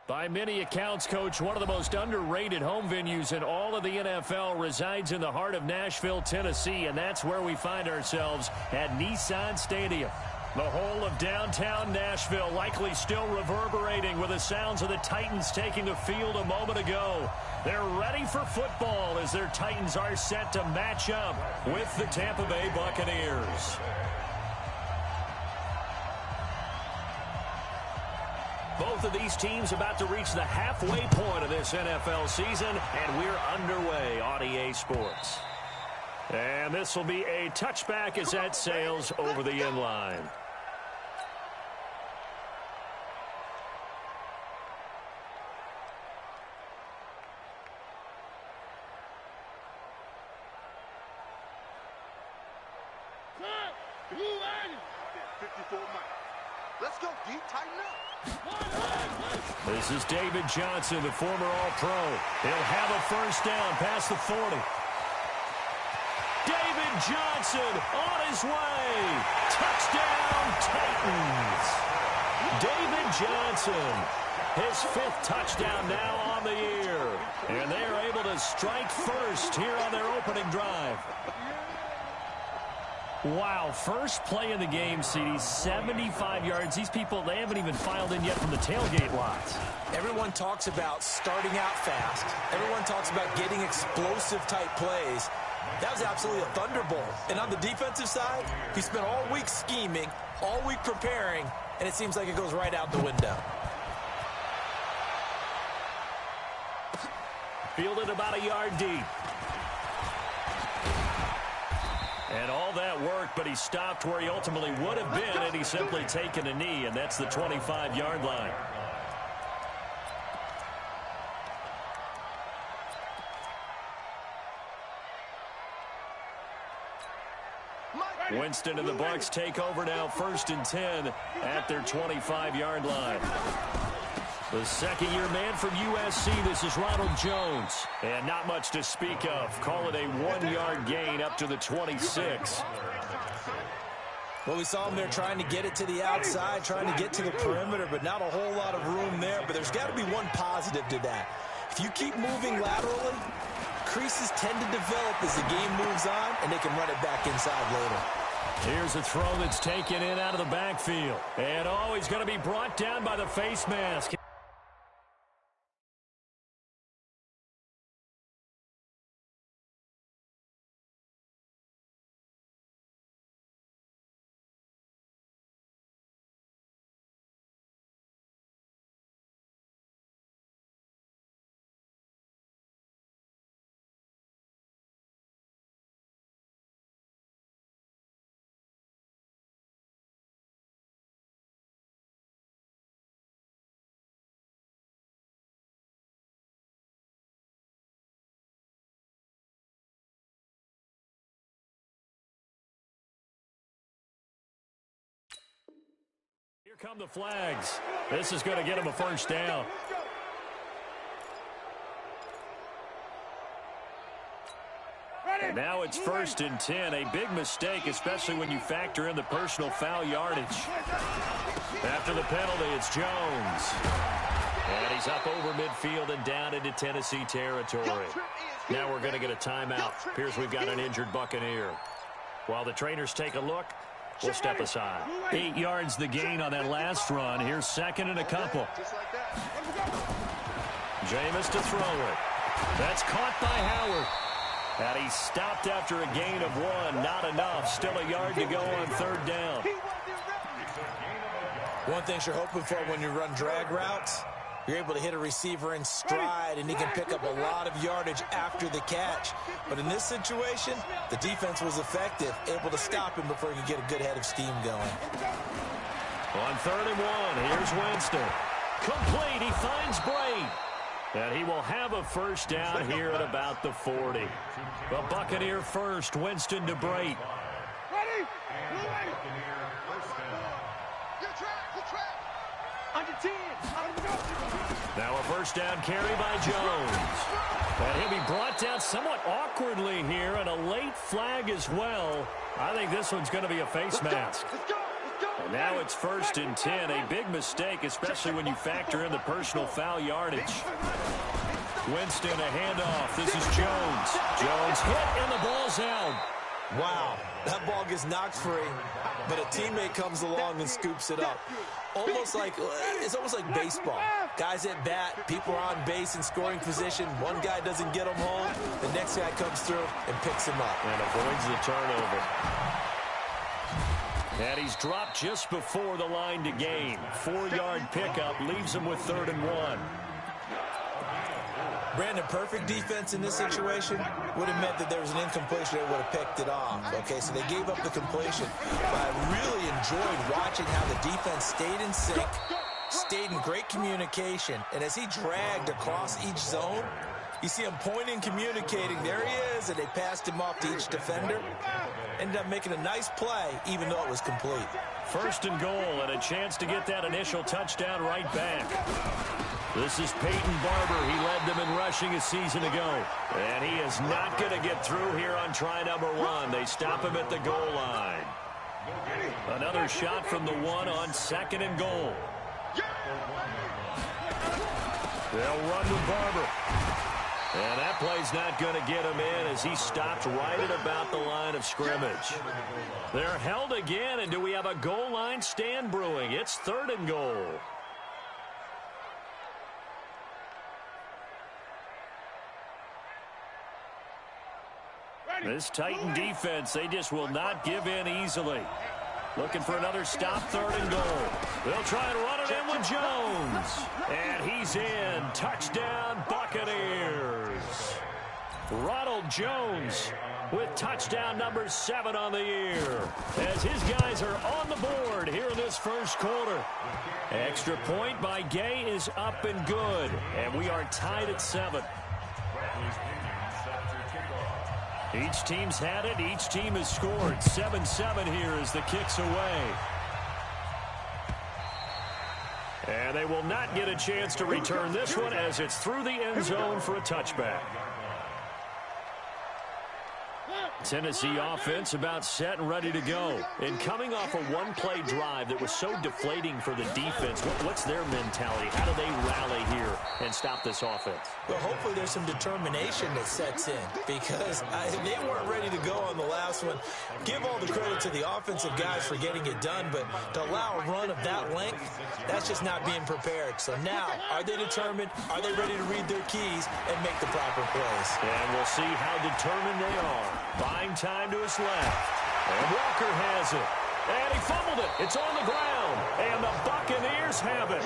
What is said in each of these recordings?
By many accounts, Coach, one of the most underrated home venues in all of the NFL resides in the heart of Nashville, Tennessee, and that's where we find ourselves at Nissan Stadium. The whole of downtown Nashville likely still reverberating with the sounds of the Titans taking the field a moment ago. They're ready for football as their Titans are set to match up with the Tampa Bay Buccaneers. Both of these teams about to reach the halfway point of this NFL season, and we're underway on EA Sports. And this will be a touchback as that sails over the end line. Let's go, D. Tighten up. This is David Johnson, the former All-Pro. He'll have a first down past the 40. David Johnson on his way. Touchdown, Titans. David Johnson, his 5th touchdown now on the year. And they are able to strike first here on their opening drive. Wow, first play of the game, CD, 75 yards. These people, they haven't even filed in yet from the tailgate lots. Everyone talks about starting out fast. Everyone talks about getting explosive-type plays. That was absolutely a thunderbolt. And on the defensive side, he spent all week scheming, all week preparing, and it seems like it goes right out the window. Fielded about a yard deep. And all that work, but he stopped where he ultimately would have been, and he's simply taken a knee, and that's the 25-yard line. Winston and the Bucs take over now, 1st and 10 at their 25-yard line. The second-year man from USC, this is Ronald Jones. And not much to speak of. Call it a 1-yard gain up to the 26. Well, we saw him there trying to get it to the outside, trying to get to the perimeter, but not a whole lot of room there. But there's got to be one positive to that. If you keep moving laterally, creases tend to develop as the game moves on, and they can run it back inside later. Here's a throw that's taken in out of the backfield. And oh, he's going to be brought down by the face mask. Here come the flags. This is going to get him a first down. And now it's 1st and 10. A big mistake, especially when you factor in the personal foul yardage. After the penalty, it's Jones. And he's up over midfield and down into Tennessee territory. Now we're going to get a timeout. Appears we've got an injured Buccaneer. While the trainers take a look, we'll step aside. 8 yards the gain on that last run. Here's 2nd and a couple. Jameis to throw it. That's caught by Howard. And he stopped after a gain of 1. Not enough. Still a yard to go on 3rd down. One thing you're hoping for when you run drag routes, you're able to hit a receiver in stride, and he can pick up a lot of yardage after the catch. But in this situation, the defense was effective, able to stop him before he could get a good head of steam going. On 3rd and 1, here's Winston. Complete, he finds Brate. And he will have a first down here at about the 40. The Buccaneer first, Winston to Brate. Ready? Good track. On your 10. Now a first down carry by Jones. And he'll be brought down somewhat awkwardly here, and a late flag as well. I think this one's going to be a face mask. Let's go. And now it's 1st and 10. A big mistake, especially when you factor in the personal foul yardage. Winston, a handoff. This is Jones. Jones hit, and the ball's out. Wow, that ball gets knocked free, but a teammate comes along and scoops it up. It's almost like baseball. Guys at bat, people are on base in scoring position. One guy doesn't get him home. The next guy comes through and picks him up. And avoids the turnover. And he's dropped just before the line to gain. 4-yard pickup leaves him with 3rd and 1. Brandon, perfect defense in this situation would have meant that there was an incompletion that would have picked it off. Okay, so they gave up the completion. But I really enjoyed watching how the defense stayed in sync, stayed in great communication, and as he dragged across each zone, you see him pointing, communicating. There he is, and they passed him off to each defender. Ended up making a nice play, even though it was complete. 1st and goal, and a chance to get that initial touchdown right back. This is Peyton Barber. He led them in rushing a season ago. And he is not going to get through here on try number 1. They stop him at the goal line. Another shot from the 1 on 2nd and goal. They'll run with Barber. And that play's not going to get him in as he stopped right at about the line of scrimmage. They're held again, and do we have a goal line stand brewing? It's 3rd and goal. This Titan defense, they just will not give in easily. Looking for another stop, 3rd and goal. They'll try and run it in with Jones. And he's in. Touchdown, Buccaneers. Ronald Jones with touchdown number 7 on the year. As his guys are on the board here in this 1st quarter. Extra point by Gay is up and good. And we are tied at 7. Each team's had it. Each team has scored. 7-7 here as the kick's away. And they will not get a chance to return this one as it's through the end zone for a touchback. Tennessee offense about set and ready to go. And coming off a one-play drive that was so deflating for the defense, what's their mentality? How do they rally here and stop this offense? Well, hopefully there's some determination that sets in because they weren't ready to go on the last one. Give all the credit to the offensive guys for getting it done, but to allow a run of that length, that's just not being prepared. So now, are they determined? Are they ready to read their keys and make the proper plays? And we'll see how determined they are. Buying time to his left. And Walker has it. And he fumbled it. It's on the ground. And the Buccaneers have it.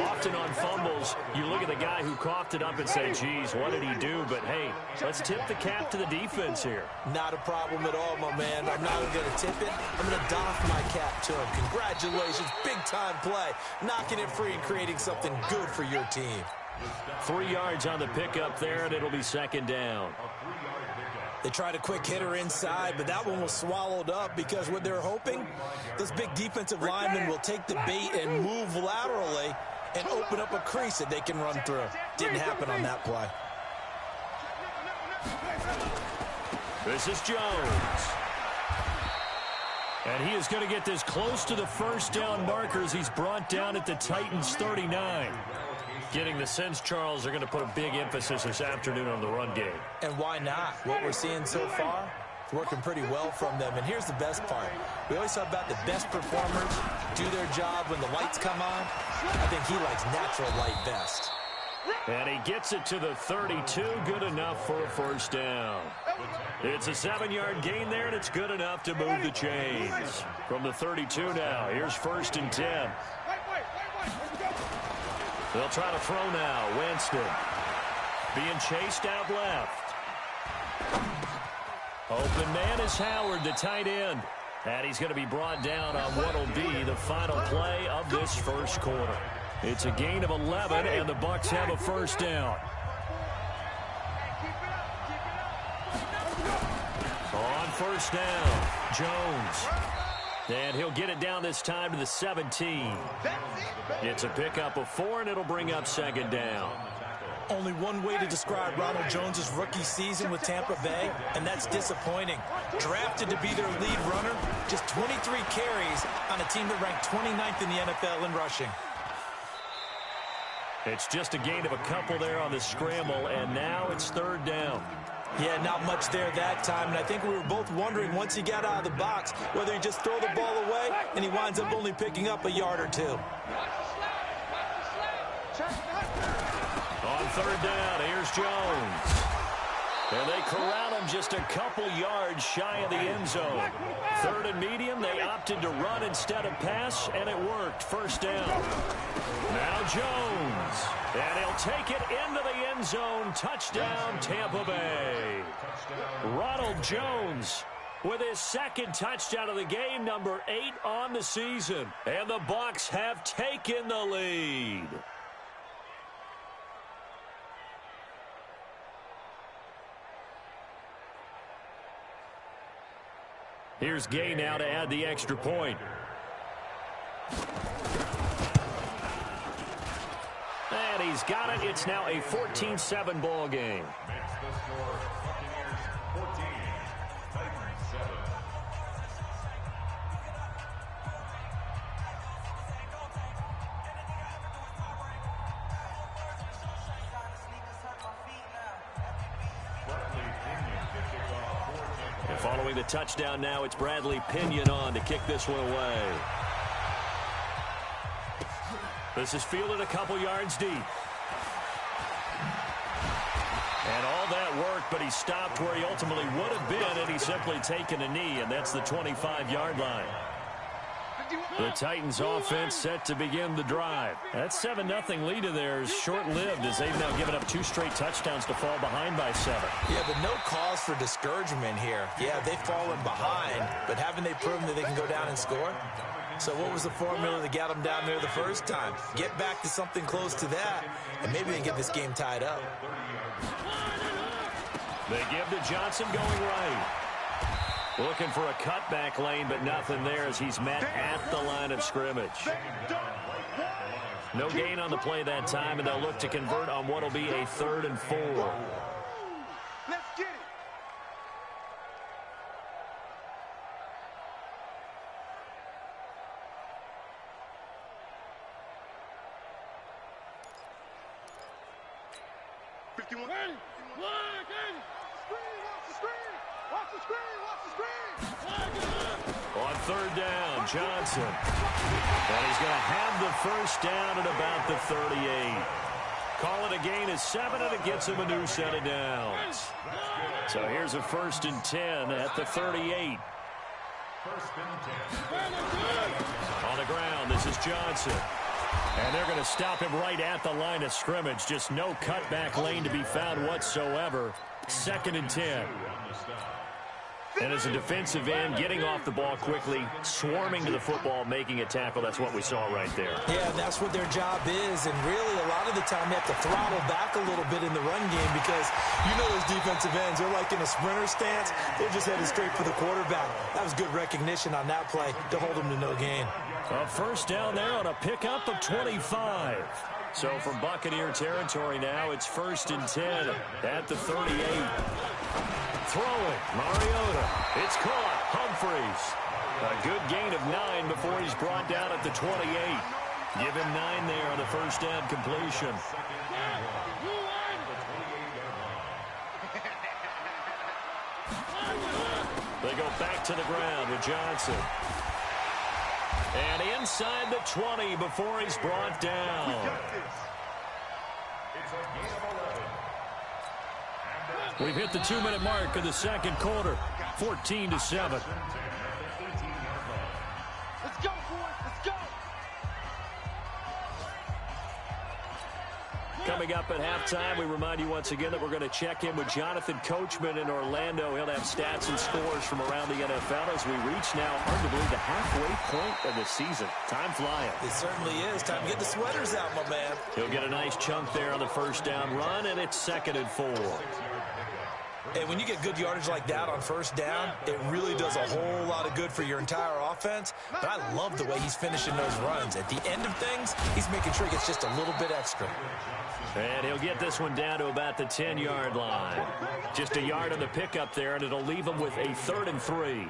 Often on fumbles, you look at the guy who coughed it up and say, geez, what did he do? But, hey, let's tip the cap to the defense here. Not a problem at all, my man. I'm not going to tip it. I'm going to doff my cap to him. Congratulations. Big-time play. Knocking it free and creating something good for your team. 3 yards on the pickup there, and it'll be 2nd down. They tried a quick hitter inside, but that one was swallowed up because what they're hoping, this big defensive lineman will take the bait and move laterally and open up a crease that they can run through. Didn't happen on that play. This is Jones. And he is going to get this close to the 1st down marker as he's brought down at the Titans 39. Getting the sense, Charles, they're going to put a big emphasis this afternoon on the run game. And why not? What we're seeing so far, it's working pretty well from them. And here's the best part. We always talk about the best performers do their job when the lights come on. I think he likes natural light best. And he gets it to the 32. Good enough for a 1st down. It's a 7-yard gain there, and it's good enough to move the chains. From the 32 now, here's 1st and 10. They'll try to throw now. Winston being chased out left. Open man is Howard, the tight end. And he's going to be brought down on what will be the final play of this 1st quarter. It's a gain of 11, and the Bucs have a 1st down. On 1st down, Jones. And he'll get it down this time to the 17. It's a pickup of 4, and it'll bring up 2nd down. Only one way to describe Ronald Jones' rookie season with Tampa Bay, and that's disappointing. Drafted to be their lead runner, just 23 carries on a team that ranked 29th in the NFL in rushing. It's just a gain of a couple there on the scramble, and now it's third down. Yeah, not much there that time, and I think we were both wondering once he got out of the box whether he'd just throw the ball away, and he winds up only picking up a yard or two. On third down, here's Jones. And they corral him just a couple yards shy of the end zone. Third and medium, they opted to run instead of pass, and it worked. First down. Now Jones. And he'll take it into the end zone. Touchdown, Tampa Bay. Ronald Jones with his second touchdown of the game, number 8 on the season. And the Bucs have taken the lead. Here's Gay now to add the extra point. And he's got it. It's now a 14-7 ball game. And following the touchdown now, it's Bradley Pinion on to kick this one away. This is fielded a couple yards deep. And all that worked, but he stopped where he ultimately would have been, and he's simply taken a knee, and that's the 25-yard line. The Titans offense set to begin the drive. That 7-0 lead of theirs short-lived as they've now given up 2 straight touchdowns to fall behind by 7. Yeah, but no cause for discouragement here. Yeah, they've fallen behind, but haven't they proven that they can go down and score? So what was the formula that got them down there the first time? Get back to something close to that, and maybe they can get this game tied up. They give to Johnson going right. Looking for a cutback lane, but nothing there as he's met at the line of scrimmage. No gain on the play that time, and they'll look to convert on what will be a 3rd and 4. Let's get it. On third down, Johnson. And he's going to have the first down at about the 38. Call it a gain of 7, and it gets him a new set of downs. So here's a 1st and 10 at the 38. On the ground, this is Johnson. And they're going to stop him right at the line of scrimmage. Just no cutback lane to be found whatsoever. 2nd and 10. And as a defensive end, getting off the ball quickly, swarming to the football, making a tackle, that's what we saw right there. Yeah, that's what their job is, and really a lot of the time they have to throttle back a little bit in the run game because you know those defensive ends, they're like in a sprinter stance. They're just headed straight for the quarterback. That was good recognition on that play to hold them to no gain. A first down there on a pickup of 25. So from Buccaneer territory now, it's 1st and 10 at the 38. Throwing, Mariota. It's caught. Humphreys. A good gain of 9 before he's brought down at the 28. Give him 9 there on the first down completion. They go back to the ground with Johnson. And inside the 20 before he's brought down. We've hit the 2-minute mark of the second quarter. 14-7. Let's go, boys. Let's go. Coming up at halftime, we remind you once again that we're going to check in with Jonathan Coachman in Orlando. He'll have stats and scores from around the NFL as we reach now, arguably, the halfway point of the season. Time flying. It certainly is. Time to get the sweaters out, my man. He'll get a nice chunk there on the first down run, and it's 2nd and 4. And when you get good yardage like that on first down, it really does a whole lot of good for your entire offense. But I love the way he's finishing those runs. At the end of things, he's making sure he gets just a little bit extra. And he'll get this one down to about the 10-yard line. Just a yard on the pickup there, and it'll leave him with a 3rd and 3.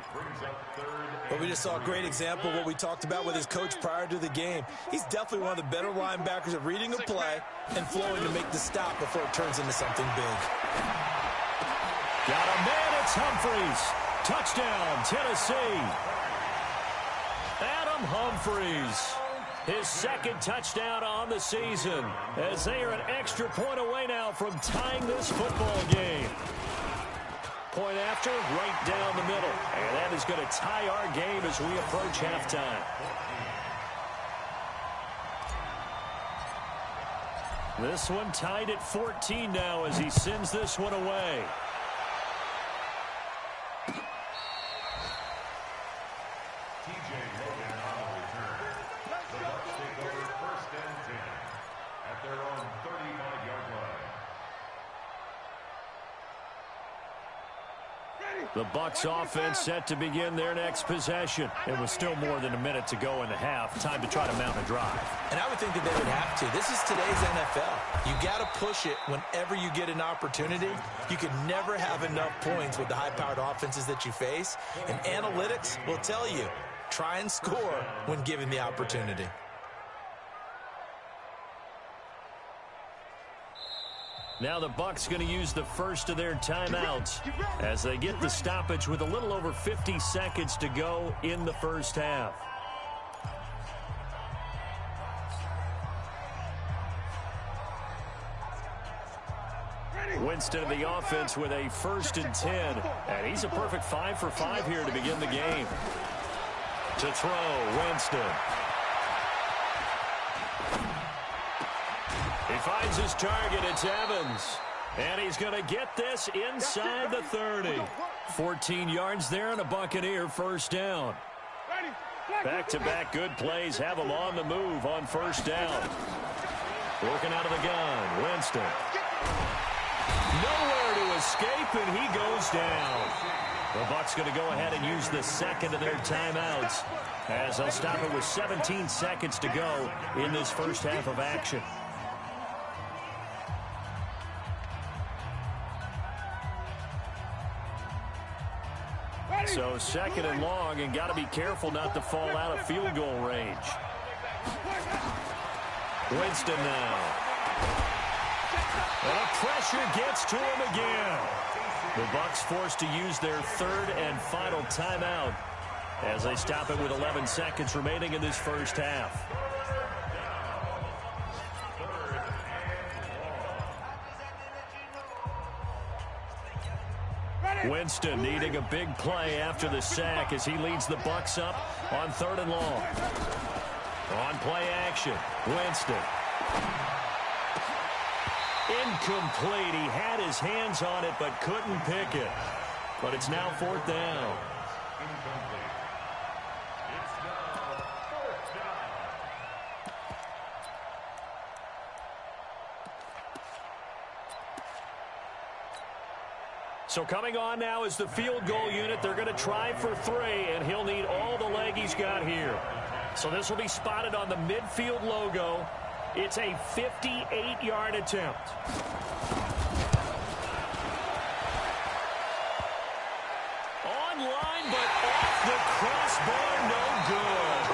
But we just saw a great example of what we talked about with his coach prior to the game. He's definitely one of the better linebackers at reading a play and flowing to make the stop before it turns into something big. Got a man, it's Humphries. Touchdown, Tennessee. Adam Humphries, his 2nd touchdown on the season, as they are an extra point away now from tying this football game. Point after, right down the middle. And that is going to tie our game as we approach halftime. This one tied at 14 now as he sends this one away. The Bucs offense set to begin their next possession. It was still more than a minute to go in the half. Time to try to mount a drive. And I would think that they would have to. This is today's NFL. You got to push it whenever you get an opportunity. You can never have enough points with the high-powered offenses that you face. And analytics will tell you, try and score when given the opportunity. Now the Bucs going to use the first of their timeouts as they get the stoppage with a little over 50 seconds to go in the first half. Winston of the offense with a 1st and 10. And he's a perfect 5 for 5 here to begin the game. To throw, Winston. He finds his target, it's Evans. And he's going to get this inside the 30. 14 yards there and a Buccaneer first down. Back-to-back good plays have him on the move on first down. Working out of the gun, Winston. Nowhere to escape, and he goes down. The Bucs going to go ahead and use the 2nd of their timeouts as they'll stop it with 17 seconds to go in this first half of action. So 2nd and long, and got to be careful not to fall out of field goal range. Winston now. And the pressure gets to him again. The Bucs forced to use their 3rd and final timeout as they stop it with 11 seconds remaining in this first half. Winston needing a big play after the sack as he leads the Bucs up on 3rd and long. On play action, Winston. Incomplete. He had his hands on it but couldn't pick it. But it's now 4th down. So coming on now is the field goal unit. They're going to try for 3, and he'll need all the leg he's got here. So this will be spotted on the midfield logo. It's a 58-yard attempt. Online, but off the crossbar, no good.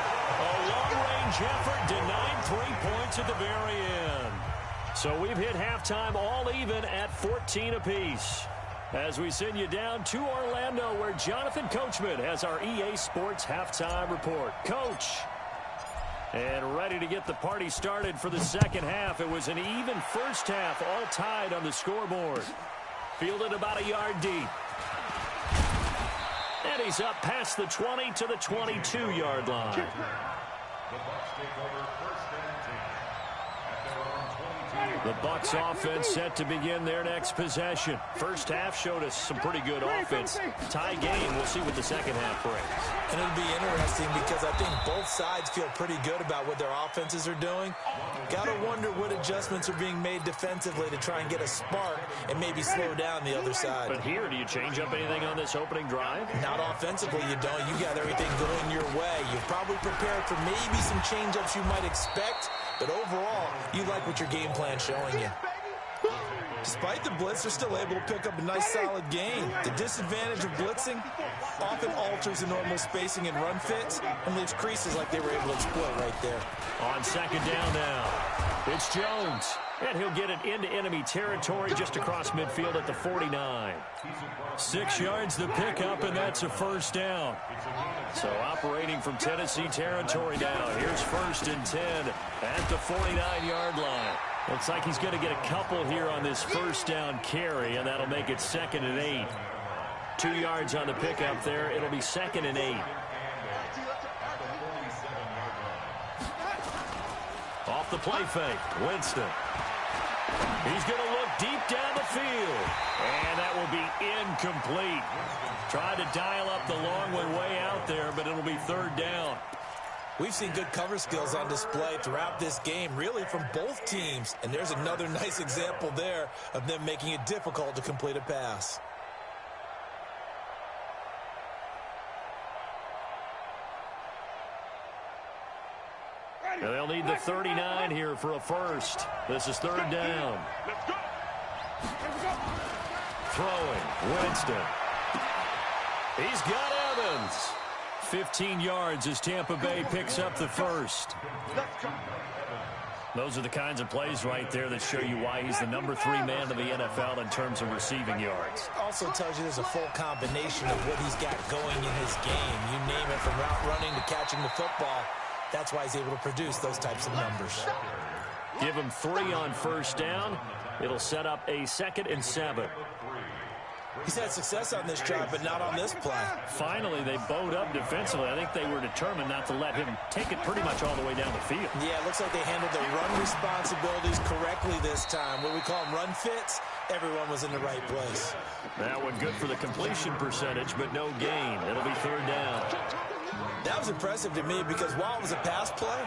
A long-range effort denied 3 points at the very end. So we've hit halftime all even at 14 apiece. As we send you down to Orlando, where Jonathan Coachman has our EA Sports Halftime Report. Coach. And ready to get the party started for the second half. It was an even first half, all tied on the scoreboard. Fielded about a yard deep. And he's up past the 20 to the 22-yard line. The Bucs take over 1st and 10 at their own 22. The Bucs offense set to begin their next possession. First half showed us some pretty good offense. Tie game, we'll see what the second half brings. And it'll be interesting because I think both sides feel pretty good about what their offenses are doing. Got to wonder what adjustments are being made defensively to try and get a spark and maybe slow down the other side. But here, do you change up anything on this opening drive? Not offensively, you don't. You got everything going your way. You've probably prepared for maybe some change-ups you might expect, but overall, you like what your game plan's showing you. Despite the blitz, they're still able to pick up a nice, solid gain. The disadvantage of blitzing often alters the normal spacing and run fits and leaves creases like they were able to exploit right there. On second down now, it's Jones. And he'll get it into enemy territory just across midfield at the 49. 6 yards the pickup, and that's a first down. So operating from Tennessee territory now. Here's 1st and 10 at the 49-yard line. Looks like he's going to get a couple here on this first down carry, and that'll make it 2nd and 8. 2 yards on the pickup there. It'll be 2nd and 8. Off the play fake, Winston. He's going to look deep down the field, and that will be incomplete. Tried to dial up the long one way out there, but it'll be 3rd down. We've seen good cover skills on display throughout this game, really from both teams. And there's another nice example there of them making it difficult to complete a pass. And they'll need the 39 here for a first. This is 3rd down. Throwing, Winston. He's got Evans. 15 yards as Tampa Bay picks up the first. Those are the kinds of plays right there that show you why he's the number 3 man of the NFL in terms of receiving yards. Also tells you there's a full combination of what he's got going in his game. You name it, from route running to catching the football. That's why he's able to produce those types of numbers. Give him 3 on first down. It'll set up a 2nd and 7. He's had success on this drive, but not on this play. Finally, they bowed up defensively. I think they were determined not to let him take it pretty much all the way down the field. Yeah, it looks like they handled their run responsibilities correctly this time. What we call them run fits, everyone was in the right place. That one good for the completion percentage, but no gain. It'll be 3rd down. That was impressive to me because while it was a pass play,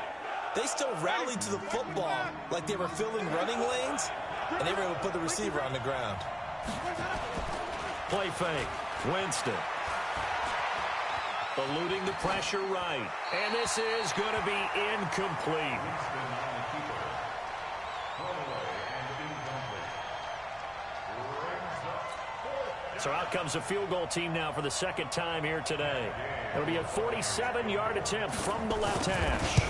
they still rallied to the football like they were filling running lanes, and they were able to put the receiver on the ground. Play fake, Winston. Eluding the pressure right. And this is going to be incomplete. So out comes a field goal team now for the 2nd time here today. It'll be a 47-yard attempt from the left hash.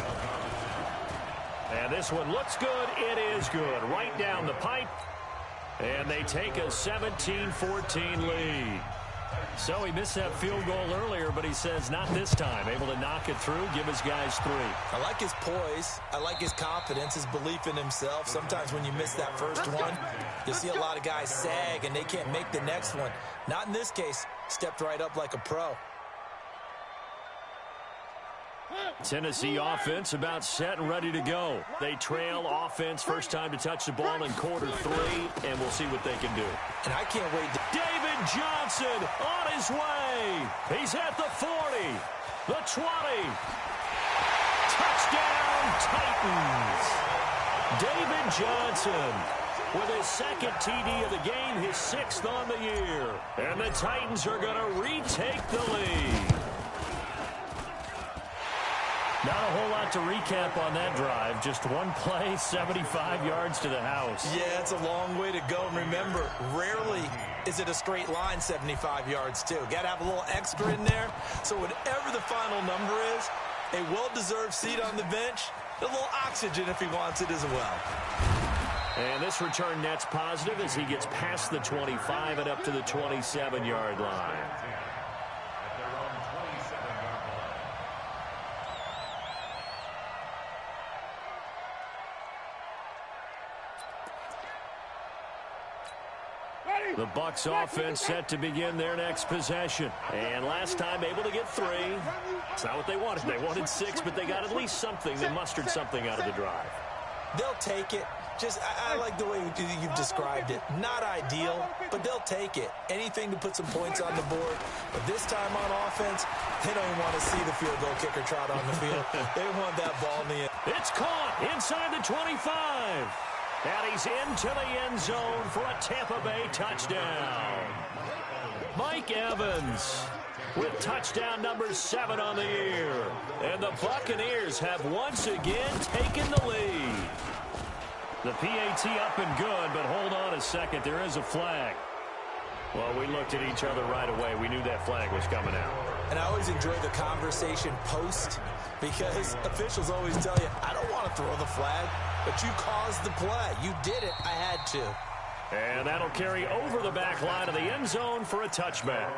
And this one looks good. It is good. Right down the pipe. And they take a 17-14 lead. So he missed that field goal earlier, but he says not this time. Able to knock it through, give his guys 3. I like his poise. I like his confidence, his belief in himself. Sometimes when you miss that first one, you see a lot of guys sag and they can't make the next one. Not in this case. Stepped right up like a pro. Tennessee offense about set and ready to go. They trail offense, first time to touch the ball in quarter 3, and we'll see what they can do. And I can't wait to... David Johnson on his way. He's at the 40, the 20. Touchdown, Titans. David Johnson with his 2nd TD of the game, his 6th on the year. And the Titans are going to retake the lead. Not a whole lot to recap on that drive. Just one play, 75 yards to the house. Yeah, it's a long way to go. And remember, rarely is it a straight line 75 yards, too. Got to have a little extra in there. So whatever the final number is, a well-deserved seat on the bench, a little oxygen if he wants it as well. And this return net's positive as he gets past the 25 and up to the 27-yard line. The Bucs offense set to begin their next possession. And last time able to get 3. It's not what they wanted. They wanted 6, but they got at least something. They mustered something out of the drive. They'll take it. I like the way you've described it. Not ideal, but they'll take it. Anything to put some points on the board. But this time on offense, they don't even want to see the field goal kicker trot on the field. They want that ball in the end. It's caught inside the 25. And he's into the end zone for a Tampa Bay touchdown. Mike Evans with touchdown number 7 on the year. And the Buccaneers have once again taken the lead. The PAT up and good, but hold on a second. There is a flag. Well, we looked at each other right away. We knew that flag was coming out. And I always enjoy the conversation post because officials always tell you, I don't want to throw the flag, but you caused the play. You did it. I had to. And that'll carry over the back line of the end zone for a touchback.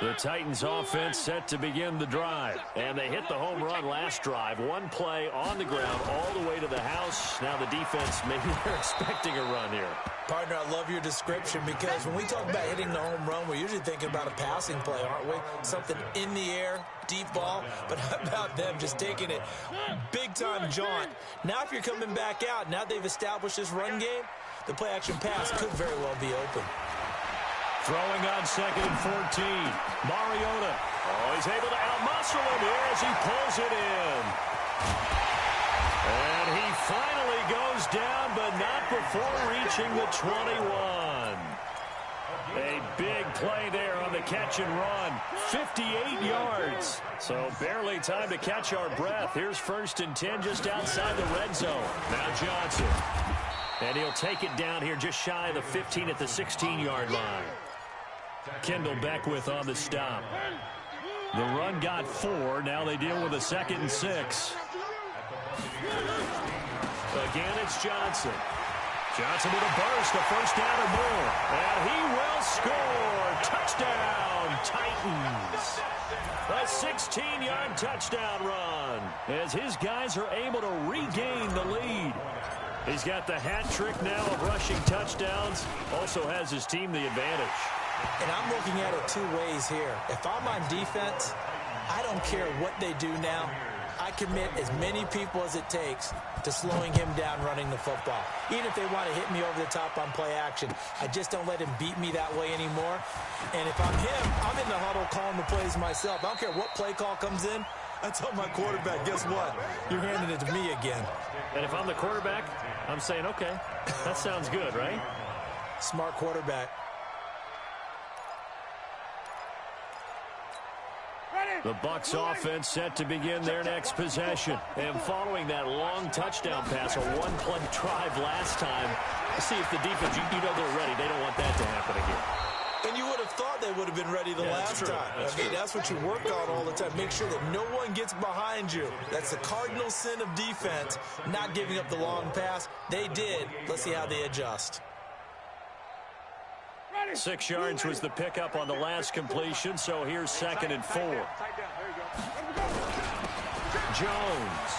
The Titans offense set to begin the drive. And they hit the home run last drive. One play on the ground all the way to the house. Now the defense, maybe they're expecting a run here. Partner, I love your description because when we talk about hitting the home run, we're usually thinking about a passing play, aren't we? Something in the air, deep ball. But how about them just taking it big-time jaunt? Now if you're coming back out, now they've established this run game, the play-action pass could very well be open. Throwing on 2nd and 14. Mariota. Oh, he's able to outmuscle him here as he pulls it in. And he finally goes down, but not before reaching the 21. A big play there on the catch and run. 58 yards. So barely time to catch our breath. Here's 1st and 10 just outside the red zone. Now Johnson. And he'll take it down here just shy of the 15 at the 16-yard line. Kendall Beckwith on the stop. The run got 4. Now they deal with a 2nd and 6. Again, it's Johnson. Johnson with a burst, a first down or more. And he will score. Touchdown, Titans. A 16-yard touchdown run as his guys are able to regain the lead. He's got the hat trick now of rushing touchdowns. Also has his team the advantage. And I'm looking at it 2 ways here. If I'm on defense, I don't care what they do now. I commit as many people as it takes to slowing him down running the football. Even if they want to hit me over the top on play action, I just don't let him beat me that way anymore. And if I'm him, I'm in the huddle calling the plays myself. I don't care what play call comes in. I tell my quarterback, guess what? You're handing it to me again. And if I'm the quarterback, I'm saying, okay, that sounds good, right? Smart quarterback. The Bucs offense set to begin their next possession. And following that long touchdown pass, a one-play drive last time, let's see if the defense, you know they're ready. They don't want that to happen again. And you would have thought they would have been ready the last time. That's what you work on all the time. Make sure that no one gets behind you. That's the cardinal sin of defense, not giving up the long pass. They did. Let's see how they adjust. 6 yards was the pickup on the last completion, so here's 2nd and 4. Jones.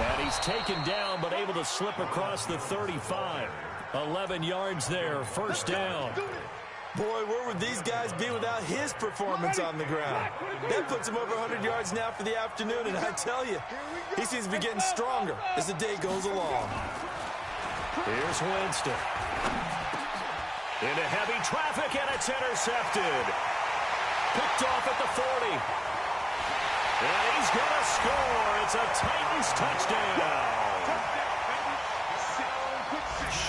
And he's taken down, but able to slip across the 35. 11 yards there, first down. Boy, where would these guys be without his performance on the ground? That puts him over 100 yards now for the afternoon, and I tell you, he seems to be getting stronger as the day goes along. Here's Winston. Into heavy traffic, and it's intercepted. Picked off at the 40. And he's going to score. It's a Titans touchdown.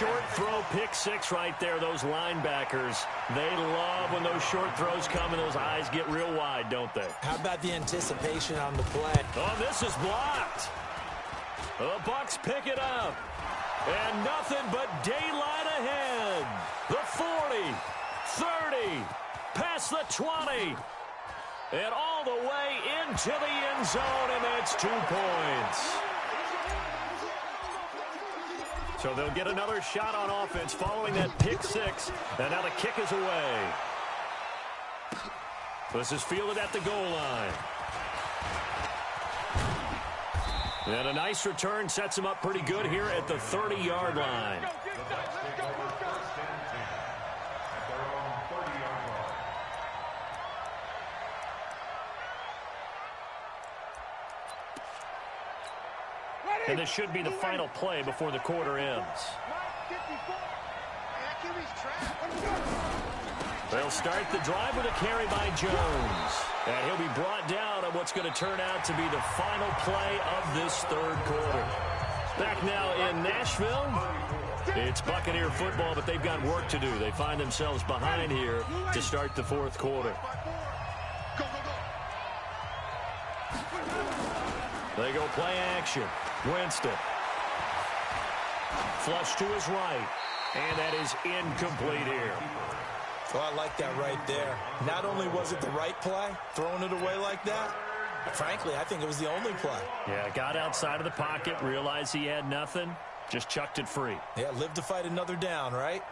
Short throw, pick 6 right there. Those linebackers, they love when those short throws come and those eyes get real wide, don't they? How about the anticipation on the play? Oh, this is blocked. The Bucs pick it up. And nothing but daylight ahead. The 40, 30, past the 20, and all the way into the end zone, and that's 2 points. So they'll get another shot on offense following that pick 6, and now the kick is away. This is fielded at the goal line. And a nice return sets him up pretty good here at the 30-yard line. And this should be the final play before the quarter ends. They'll start the drive with a carry by Jones. And he'll be brought down on what's going to turn out to be the final play of this third quarter. Back now in Nashville. It's Buccaneer football, but they've got work to do. They find themselves behind here to start the fourth quarter. They go play action. Winston. Flush to his right. And that is incomplete here. Well, I like that right there. Not only was it the right play, throwing it away like that, frankly, I think it was the only play. Yeah, got outside of the pocket, realized he had nothing, just chucked it free. Yeah, live to fight another down, right?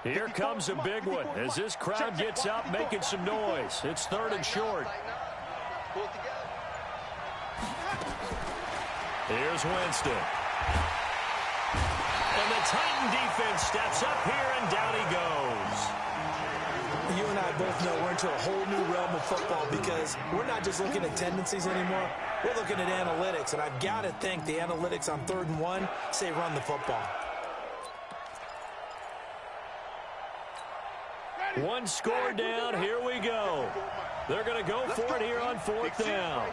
Here comes a big one as this crowd gets up making some noise. It's third and short. Here's Winston. And the Titan defense steps up here, and down he goes. You and I both know we're into a whole new realm of football because we're not just looking at tendencies anymore. We're looking at analytics, and I've got to think the analytics on 3rd and 1 say run the football. One score down. Here we go. They're going to go for it here on 4th down.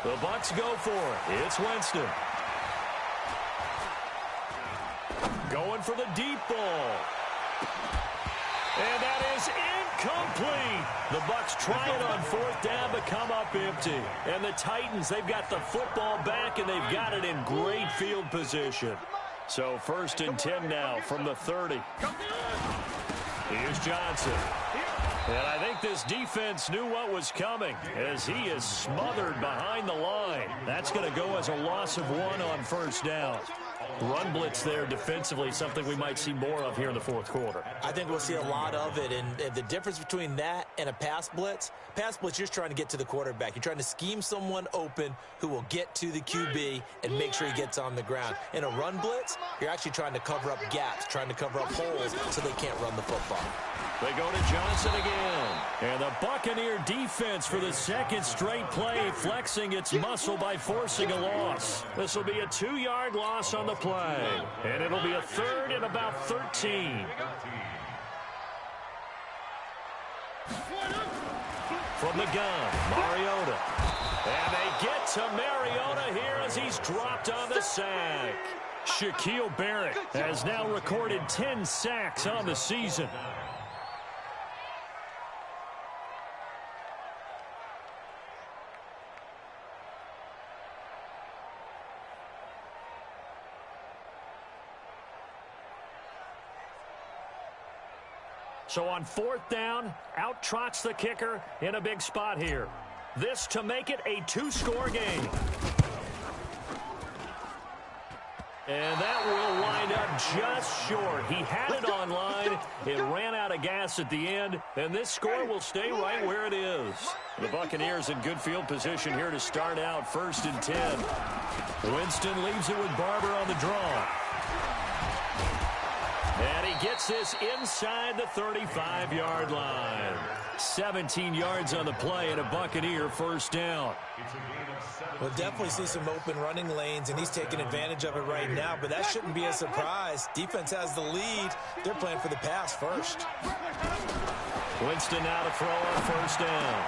The Bucs go for it. It's Winston. Going for the deep ball. And that is incomplete. The Bucs try it on 4th down but come up empty. And the Titans, they've got the football back, and they've got it in great field position. So 1st and 10 now from the 30. Here's Johnson. And I think this defense knew what was coming as he is smothered behind the line. That's going to go as a loss of 1 on 1st down. Run blitz there defensively, something we might see more of here in the fourth quarter. I think we'll see a lot of it, and the difference between that and a pass blitz, you're just trying to get to the quarterback. You're trying to scheme someone open who will get to the QB and make sure he gets on the ground. In a run blitz, you're actually trying to cover up gaps, trying to cover up holes so they can't run the football. They go to Johnson again. And the Buccaneer defense for the 2nd straight play flexing its muscle by forcing a loss. This will be a 2-yard loss on the play. And it'll be a 3rd and about 13. From the gun, Mariota. And they get to Mariota here as he's dropped on the sack. Shaquille Barrett has now recorded 10 sacks on the season. So on 4th down, out trots the kicker in a big spot here. This to make it a 2-score game. And that will wind up just short. He had it on line. It ran out of gas at the end, and this score will stay right where it is. The Buccaneers in good field position here to start out 1st and 10. Winston leaves it with Barber on the draw. And he gets this inside the 35-yard line. 17 yards on the play and a Buccaneer 1st down. We'll definitely see some open running lanes, and he's taking advantage of it right now, but that shouldn't be a surprise. Defense has the lead. They're playing for the pass first. Winston now to throw on 1st down.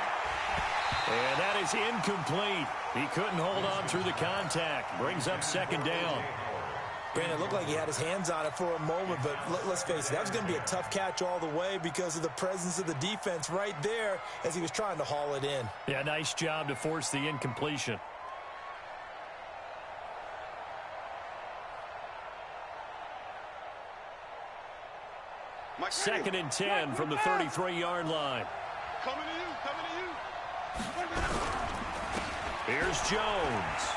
And that is incomplete. He couldn't hold on through the contact. Brings up 2nd down. Brandon, it looked like he had his hands on it for a moment, but let's face it, that was going to be a tough catch all the way because of the presence of the defense right there as he was trying to haul it in. Yeah, nice job to force the incompletion. Second and 10 from the 33-yard line. Coming to you, coming to you. Here's Jones.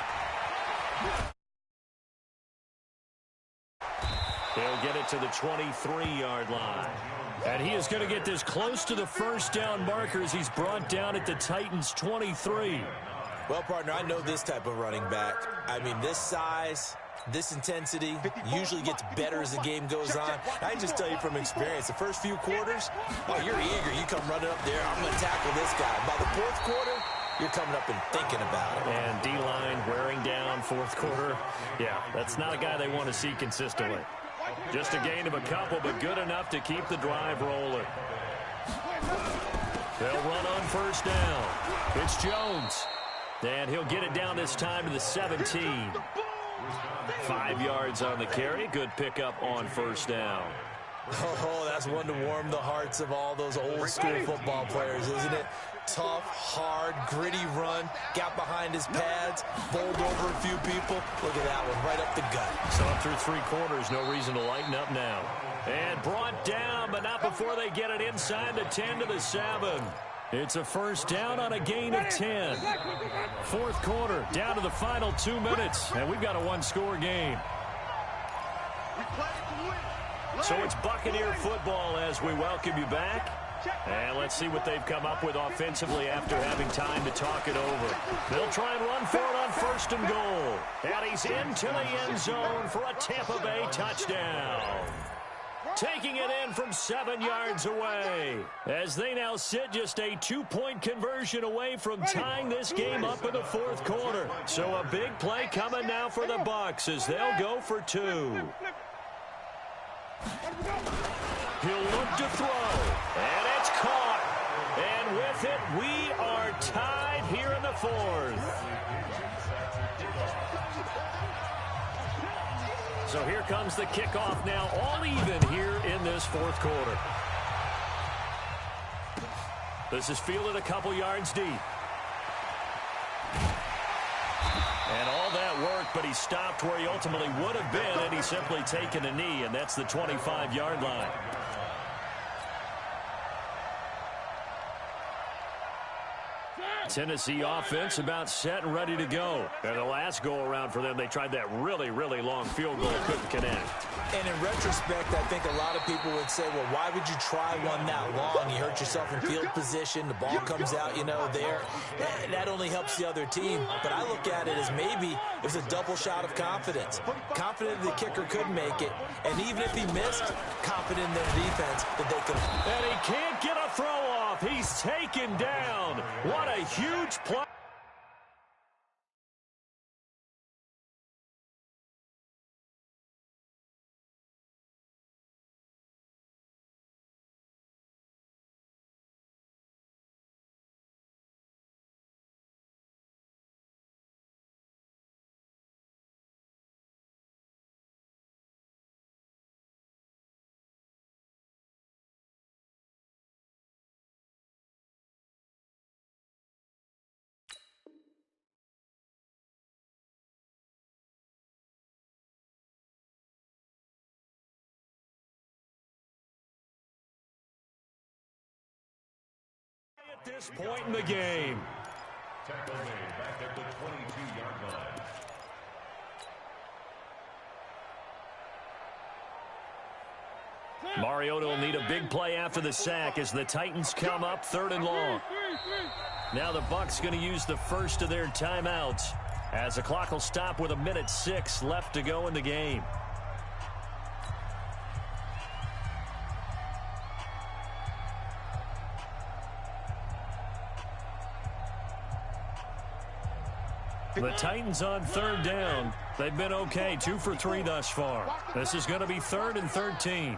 He'll get it to the 23-yard line. And he is going to get this close to the 1st down marker as he's brought down at the Titans' 23. Well, partner, I know this type of running back. I mean, this size, This intensity usually gets better as the game goes on. I just tell you from experience, the first few quarters, oh, you're eager. You come running up there, I'm going to tackle this guy. By the fourth quarter, you're coming up and thinking about it. And D-line wearing down fourth quarter. Yeah, that's not a guy they want to see consistently. Just a gain of a couple, but good enough to keep the drive rolling. They'll run on first down. It's Jones. And he'll get it down this time to the 17. 5 yards on the carry. Good pickup on first down. Oh, that's one to warm the hearts of all those old-school football players, isn't it? Tough, hard, gritty run. Got behind his pads, bowled over a few people. Look at that one, right up the gut. So up through 3 quarters, no reason to lighten up now. And brought down, but not before they get it inside the 10 to the 7. It's a first down on a gain of 10. Fourth quarter, down to the final 2 minutes, and we've got a one-score game. So it's Buccaneer football as we welcome you back. And let's see what they've come up with offensively after having time to talk it over. They'll try and run for it on first and goal. And he's into the end zone for a Tampa Bay touchdown. Taking it in from 7 yards away, as they now sit just a 2-point conversion away from tying this game up in the fourth quarter. So a big play coming now for the Bucs as they'll go for 2. He'll look to throw, and it's caught. And with it, we are tied here in the fourth. So here comes the kickoff now, all even here in this fourth quarter. This is fielded a couple yards deep. And all that work, but he stopped where he ultimately would have been, and he's simply taken a knee, and that's the 25-yard line. Tennessee offense about set and ready to go. And the last go-around for them, they tried that really, really long field goal, couldn't connect. And in retrospect, I think a lot of people would say, well, why would you try one that long? You hurt yourself in field position. The ball comes out, you know, there. That only helps the other team. But I look at it as maybe it was a double shot of confidence. Confident the kicker could make it. And even if he missed, confident in their defense that they could. And he can't get a throw off. He's taken down. What a huge play. At this point in the game. Tackle made back at the 22-yard line. Mariota will need a big play after the sack as the Titans come up 3rd and long. Now the Bucs going to use the first of their timeouts as the clock will stop with 1:06 left to go in the game. The Titans on 3rd down. They've been okay, 2 for 3 thus far. This is going to be 3rd and 13.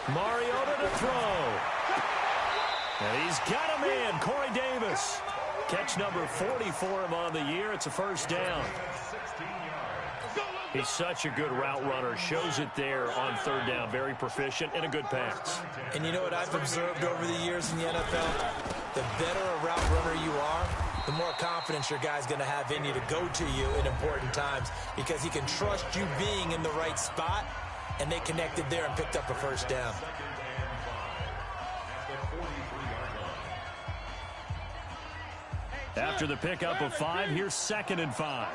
Mariota to throw. And he's got a man, Corey Davis. Catch number 40 for him on the year. It's a first down. He's such a good route runner. Shows it there on 3rd down. Very proficient and a good pass. And you know what I've observed over the years in the NFL? The better a route runner you are, the more confidence your guy's going to have in you to go to you in important times because he can trust you being in the right spot, and they connected there and picked up a first down. After the pickup of 5, here's 2nd and 5.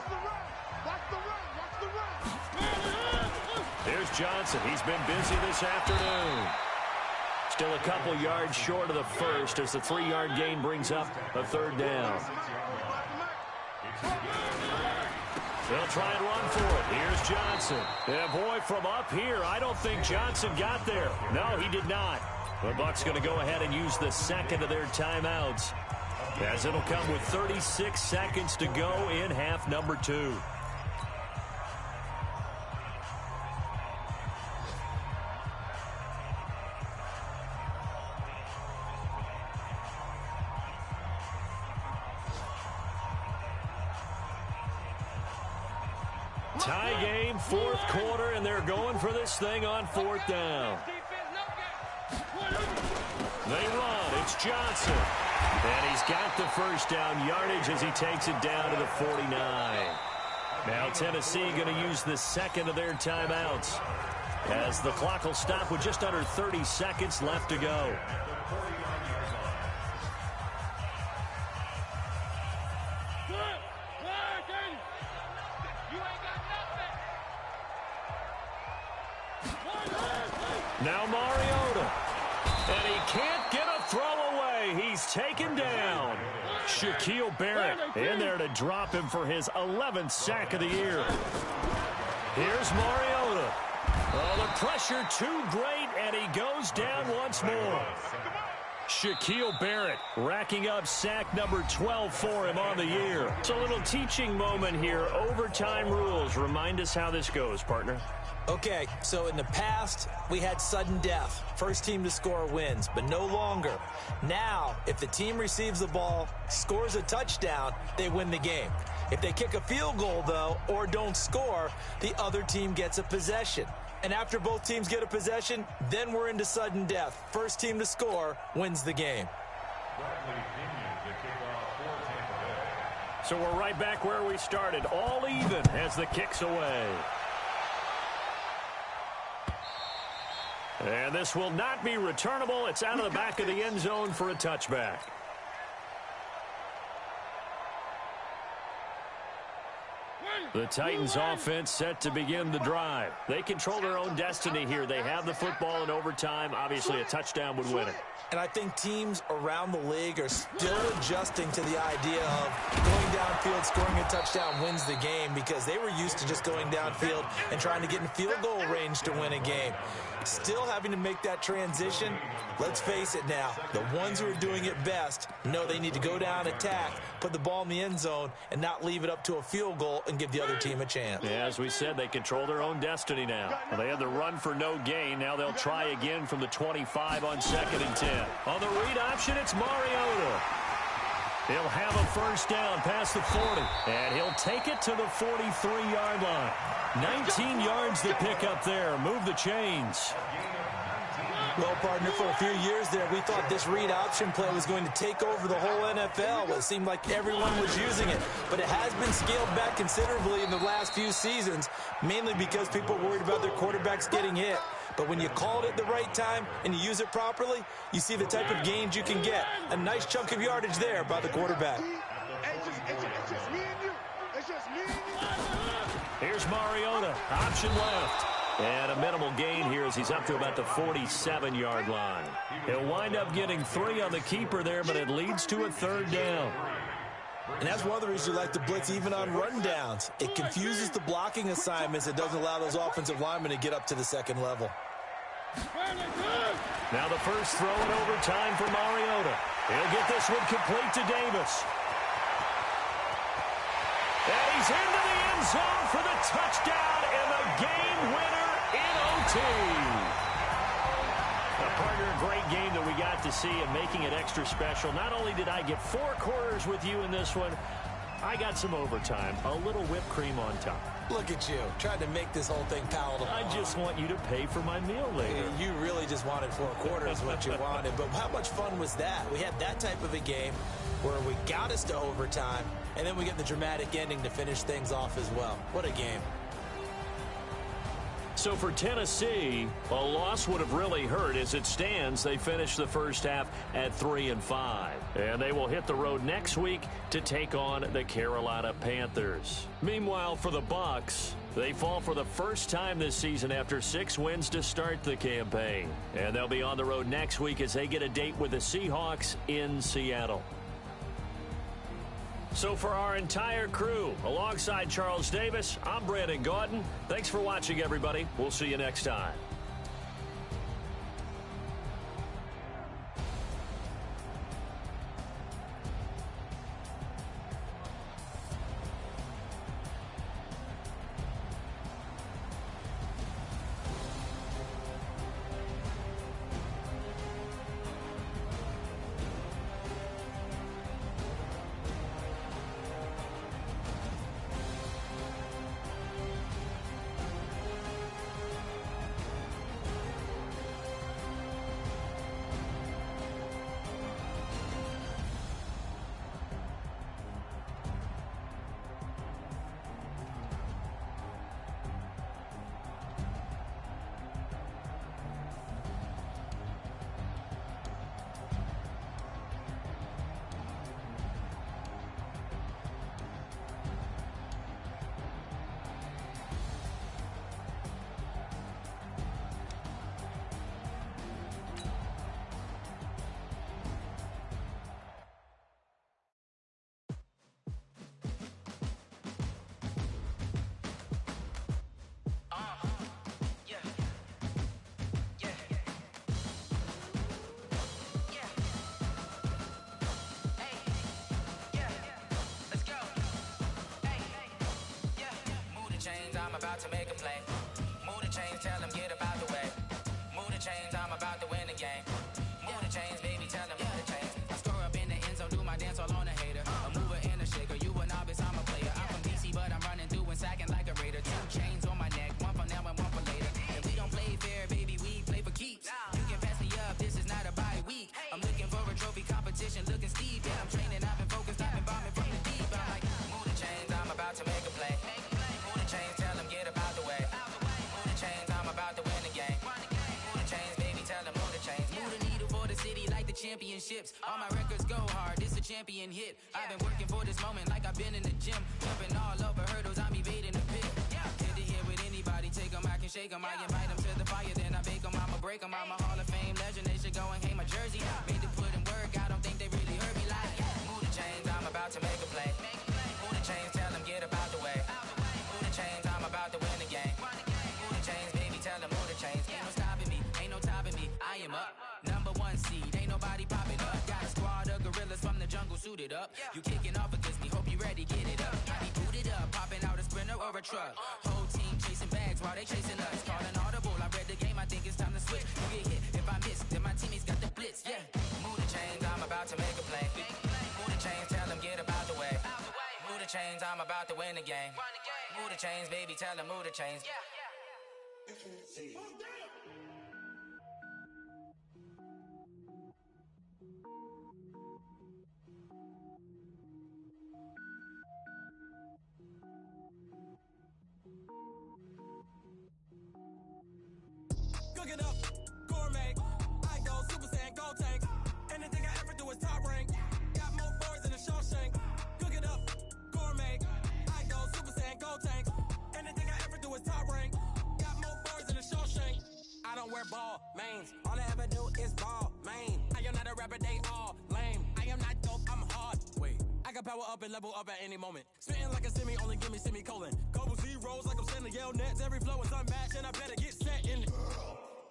Here's Johnson. He's been busy this afternoon. Still a couple yards short of the first as the 3-yard gain brings up a 3rd down. They'll try and run for it. Here's Johnson. Yeah, boy, from up here, I don't think Johnson got there. No, he did not. The Bucs going to go ahead and use the second of their timeouts, as it'll come with 36 seconds to go in half number 2. Tie game, fourth quarter, and they're going for this thing on fourth down. They run. It's Johnson. And he's got the first down yardage as he takes it down to the 49. Now Tennessee going to use the second of their timeouts, as the clock will stop with just under 30 seconds left to go. Now Mariota, and he can't get a throw away. He's taken down. Shaquille Barrett in there to drop him for his 11th sack of the year. Here's Mariota. Oh, the pressure too great, and he goes down once more. Shaquille Barrett racking up sack number 12 for him on the year. It's a little teaching moment here. Overtime rules. Remind us how this goes, partner. Okay, so in the past, we had sudden death. First team to score wins, but no longer. Now, if the team receives the ball, scores a touchdown, they win the game. If they kick a field goal, though, or don't score, the other team gets a possession. And after both teams get a possession, then we're into sudden death. First team to score wins the game. So we're right back where we started, all even as the kick's away. And this will not be returnable. It's out of the back of the end zone for a touchback. The Titans offense set to begin the drive. They control their own destiny here. They have the football in overtime. Obviously, a touchdown would win it. And I think teams around the league are still adjusting to the idea of going downfield, scoring a touchdown wins the game, because they were used to just going downfield and trying to get in field goal range to win a game. Still having to make that transition. Let's face it now, the ones who are doing it best know they need to go down, attack, put the ball in the end zone, and not leave it up to a field goal and give the other team a chance. Yeah, as we said, they control their own destiny now. Well, they had the run for no gain. Now they'll try again from the 25 on 2nd and 10. On the read option, it's Mariota. He'll have a first down past the 40, and he'll take it to the 43-yard line. 19 yards to pick up there. Move the chains. Well, partner, for a few years there, we thought this read option play was going to take over the whole NFL. It seemed like everyone was using it, but it has been scaled back considerably in the last few seasons, mainly because people are worried about their quarterbacks getting hit. But when you call it at the right time and you use it properly, you see the type of gains you can get. A nice chunk of yardage there by the quarterback. It's just me and you. It's just me and you. Here's Mariota, option left. And a minimal gain here as he's up to about the 47-yard line. He'll wind up getting 3 on the keeper there, but it leads to a 3rd down. And that's one of the reasons you like to blitz even on rundowns. It confuses the blocking assignments. It doesn't allow those offensive linemen to get up to the second level. Now the first throw in overtime for Mariota. He'll get this one complete to Davis. And he's into the end zone for the touchdown and the game winner in OT. Partner, a great game that we got to see and making it extra special. Not only did I get 4 quarters with you in this one, I got some overtime, a little whipped cream on top. Look at you, trying to make this whole thing palatable. I just want you to pay for my meal later. You really just wanted 4 quarters what you wanted, but how much fun was that? We had that type of a game where we got us to overtime, and then we get the dramatic ending to finish things off as well. What a game. So for Tennessee, a loss would have really hurt. As it stands, they finished the first half at 3-5. And they will hit the road next week to take on the Carolina Panthers. Meanwhile, for the Bucs, they fall for the first time this season after 6 wins to start the campaign. And they'll be on the road next week as they get a date with the Seahawks in Seattle. So for our entire crew, alongside Charles Davis, I'm Brandon Gaudin. Thanks for watching, everybody. We'll see you next time. I'm about to make a play. Move the chains, tell them get about the way. Move the chains, I'm about to win the game. Move the chains, baby, tell them move the chains. I score up in the end zone, do my dance all on a hater. A mover and a shaker, you a novice, I'm a player. I'm from DC, but I'm running through and sacking like a raider. 2 chains on my neck, one for now and one for later. And we don't play fair, baby, we play for keeps. You can pass me up, this is not a bye week. I'm looking for a trophy competition, looking steep. Yeah, I'm training, I've been focused, I've been bombing from the deep. I'm like, move the chains, I'm about to make a play. Move the chains, tell them get about the way. Move the chains, I'm about to win the game. Move the chains, baby, tell them move the chains. Move the needle for the city like the championships. All my records go hard, this a champion hit. I've been working for this moment like I've been in the gym. Jumping all over hurdles, I'm evading the pit. Get to here with anybody, take them, I can shake them. I invite them to the fire, then I bake them, I'ma break them. I'm a Hall of Fame legend, they should go and hang my jersey. Made to put in work, I don't think they really heard me like, move the chains, I'm about to make a play. Move the chains, tell them get about the way. Move the chains, I'm about to win the game. Move the chains, baby, tell them move the chains. Ain't no stopping me, ain't no topping me, I am up. #1 seed, ain't nobody popping up. Got a squad of gorillas from the jungle suited up. You kicking off against me, hope you ready, get it up. I be booted up, popping out a Sprinter or a truck. Whole team chasing bags while they chasing us. Calling audible, I read the game, I think it's time to switch. You get hit, if I miss, then my teammates got the blitz, yeah. Move the chains, I'm about to make a play. Move the chains, tell them get about the way. Move the chains, I'm about to win the game. Move the chains, baby, tell them move the chains. Cook it up, gourmet. I go Super Saiyan, gold tank. Anything I ever do is top rank. Got more boys than a Shawshank. Cook it up, gourmet. I go Super Saiyan, gold tank. Anything I ever do is top rank. Got more boys than a Shawshank. I don't wear ball mains. All I ever do is ball main. I am not a rapper, they all lame. I am not dope, I'm hard. Wait, I can power up and level up at any moment. Spitting like a semi, only give me semicolon. Couple zeros like I'm sending yell nets. Every flow is unmatched and I better get set in.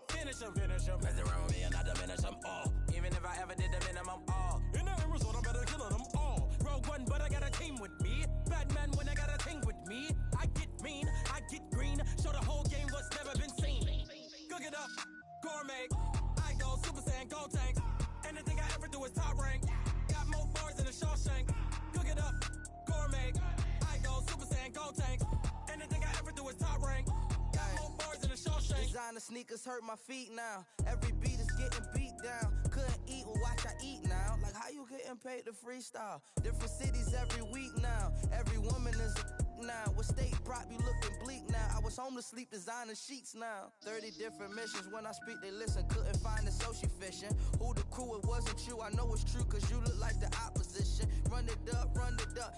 Finish them. Mess around with me and I diminish them all. Even if I ever did the minimum all. In the end result, I'm better killing them all. Rogue One, but I got a team with me. Batman when I got a thing with me. I get mean, I get green. Show the whole game what's never been seen. Cook it up, gourmet. I go Super Saiyan, gold tank. Anything I ever do is top rank. Got more bars than a Shawshank. Cook it up, gourmet. I go Super Saiyan, gold tank. Anything I ever do is top rank. Got more bars than a Shawshank. Designer sneakers hurt my feet now. Every beat is getting beat down. Couldn't eat, well watch I eat now. Like how you getting paid to freestyle? Different cities every week now. Every woman is a now. With state prop, you looking bleak now. I was home to sleep, designer sheets now. 30 different missions. When I speak, they listen. Couldn't find it, so she fishing. Who the crew, it wasn't you. I know it's true, cause you look like the opposition. Run it up,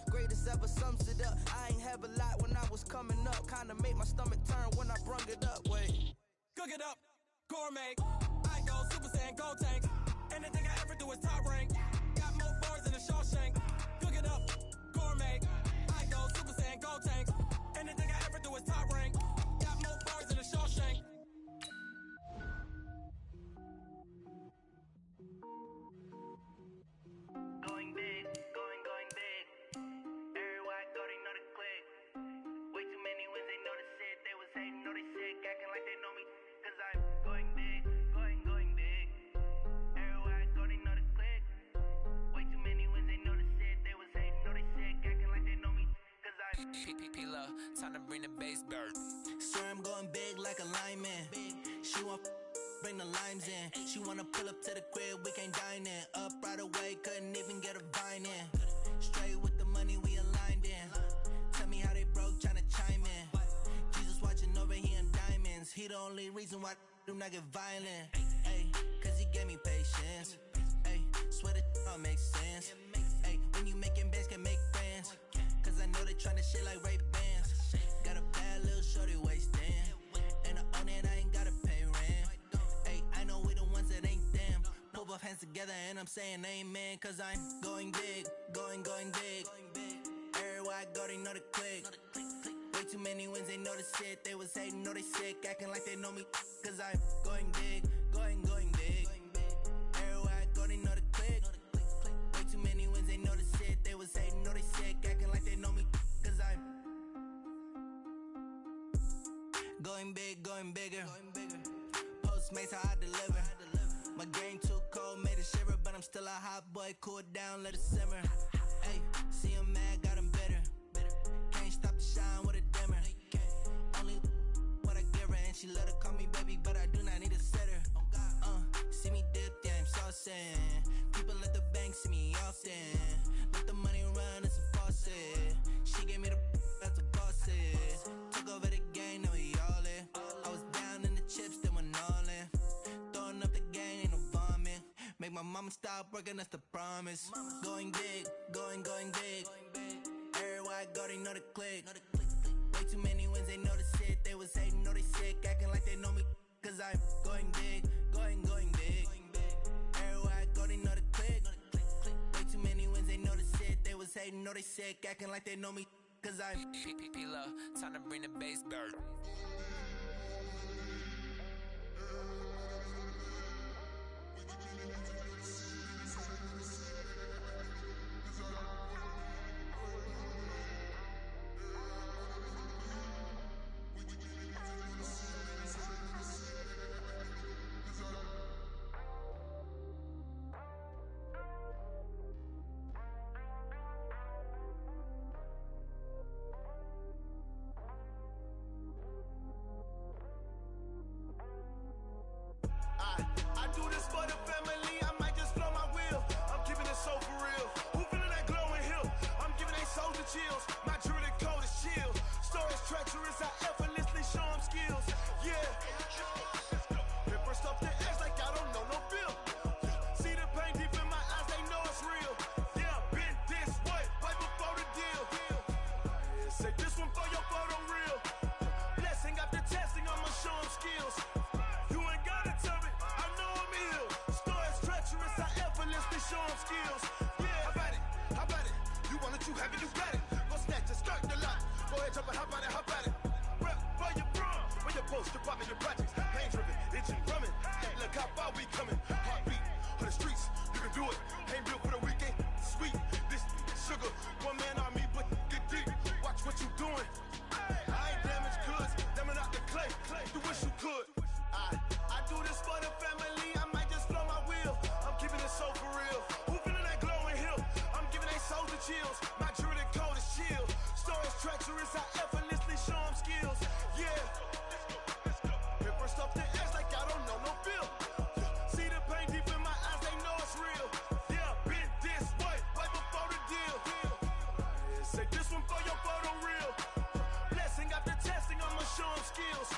greatest ever sums it up. I ain't have a lot when I was coming up. Kinda made my stomach turn when I brung it up. Wait. Cook it up, gourmet. I go Super Saiyan, gold tank. Anything I ever do is top rank. Got more bars than a Shawshank. Cook it up, gourmet. Time to bring the bass dirt. Swear I'm going big like a lineman. She want bring the limes in. She wanna pull up to the crib, we can't dine in. Up right away, couldn't even get a vine in. Straight with the money we aligned in. Tell me how they broke, tryna chime in. Jesus watching over here in diamonds. He the only reason why I do not get violent. Ay, cause he gave me patience. Ay, swear that all makes sense. Ay, when you making bands, can make friends. Cause I know they tryna shit like Ray-Bans. Got a bad little shorty wasting. And I own it, I ain't gotta pay rent. Ay, I know we the ones that ain't them. Pull both hands together and I'm saying amen. Cause I'm going big, going big. Everywhere I go, they know the click. Way too many wins, they know the shit. They was hating, know they sick, acting like they know me. Cause I'm going big, going big. Everywhere I go, they know the click. Way too many wins, they know the shit. They was hating, know they sick, acting like they know me. Cause I'm going big, going bigger. Postmates, how I deliver. My game too cold, made it shiver. But I'm still a hot boy, cool it down, let it simmer. Hey, see him mad, got him bitter. Can't stop the shine with a dimmer. Only what I give her, and she let her call me baby, but I do not need a sitter. See me dip, yeah, I'm saucing. People at the bank see me often. Let the money run, it's a faucet. She gave me the that's a faucet. Took over the game, now we all in. I was down in the chips, then went all in. Throwing up the gang, ain't no vomit. Make my mama stop working, that's the promise. Going big, going big. Everywhere I go, they know the click. Way too many wins, they know the shit. They was hating, know they sick, acting like they know me. Cause I'm going big, going big. Everywhere I go, they know the click. Way too many wins, they know the shit. They was hating, know they sick, acting like they know me. Cause I'm time to bring the bass dirt. I do this for the family, I might just blow my wheel. I'm keeping it so for real. Who feeling that glowing hill? I'm giving they souls the chills. My jewelry code is chill. Stories treacherous, I effortlessly show them skills. Yeah. Paper stuff the edge like I don't know no bill. See the pain deep in my eyes, they know it's real. Yeah, been this way, right before the deal. Say this one for your photo real. Blessing after testing, I'ma show them skills. Show them skills. Yeah, how about it? You want it, you have it, you got it. Go snatch it, skirt the lot. Go ahead, jump it, how about it? Rep for your bro, where your post, department, your projects. Pain driven, itching, drumming. Hey, look how far we coming. Heartbeat on the streets, you can do it. Ain't built for the weekend. Sweet, this sugar, one man army, but get deep. Watch what you doing. I ain't damaged goods, damn out the clay. You wish you could. I do this for the family. I might just blow my wheel. I'm keeping it so for real. Who feeling that glowing hill? I'm giving they souls the chills. My jewelry code is chill. Stories treacherous, I effortlessly show them skills. Yeah. Paper stuff the edge like I don't know no bill. See the pain deep in my eyes, they know it's real. Yeah, been this way, right before the deal. Say this one for your photo real. Blessing after testing, I'ma show them skills.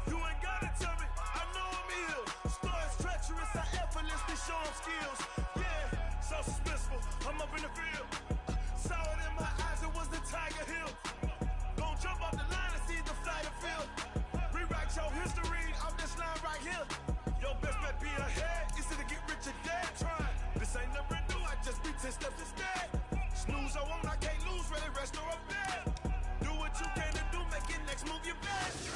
You ain't gotta tell me, I know I'm ill. Stories treacherous, I effortlessly show them skills. Yeah, so suspenseful, I'm up in the field. Saw it in my eyes, it was the Tiger Hill. Gon' jump off the line and see the fly the field. Rewrite your history off this line right here. Your best bet be ahead, easy to get rich or dead. Try, this ain't never new, I just be 10 steps instead. Snooze I won't, I can't lose, ready, rest or a bed. Do what you can to do, make it next move your best.